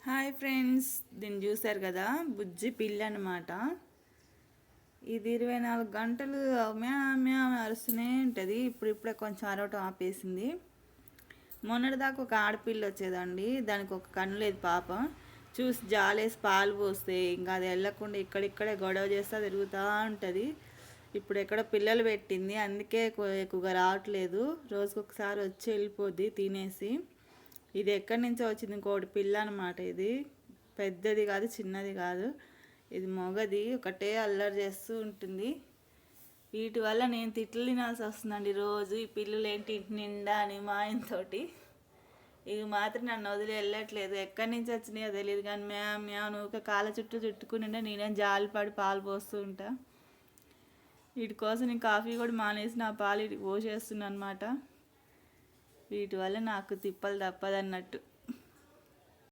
Hi friends, దీన్ని చూసారు కదా, బుజ్జి పిల్లి అనమాట. ఇది 24 గంటలు మ్యా మ్యా అరుస్తూనే ఉంటుంది. ఇప్పుడిప్పుడే కొంచెం అరవటం ఆపేసింది. మొన్నటిదాకా ఒక ఆడపిల్ల వచ్చేదండి, దానికి ఒక కన్ను లేదు పాపం. చూసి జాలేసి పాలు పోస్తే ఇంకా అది వెళ్ళకుండా ఇక్కడిక్కడే గొడవ చేస్తా తిరుగుతూ ఉంటుంది. ఇప్పుడు ఎక్కడో పిల్లలు పెట్టింది, అందుకే ఎక్కువగా రావట్లేదు. రోజుకొకసారి వచ్చి వెళ్ళిపోద్ది తినేసి. ఇది ఎక్కడి నుంచో వచ్చింది, ఇంకోటి పిల్ల అనమాట. ఇది పెద్దది కాదు, చిన్నది కాదు. ఇది మొగది, ఒకటే అల్లరి చేస్తూ ఉంటుంది. వీటి వల్ల నేను తిట్లు తినాల్సి వస్తుందండి రోజు. ఈ పిల్లలు ఏంటి ఇంటి నిండా అని మా ఆయనతోటి. ఇవి మాత్రం నన్ను వదిలి వెళ్ళట్లేదు. ఎక్కడి నుంచి వచ్చినాయో తెలియదు కానీ మ్యా నువ్వు కాళ్ళ చుట్టూ చుట్టుకుని నేనేం జాలిపడి పాలు పోస్తూ ఉంటా. వీటి కోసం నేను కాఫీ కూడా మానేసి నా పాలు వీటికి పోసేస్తున్నాను అనమాట. వీటి వల్ల నాకు తిప్పలు తప్పదన్నట్టు.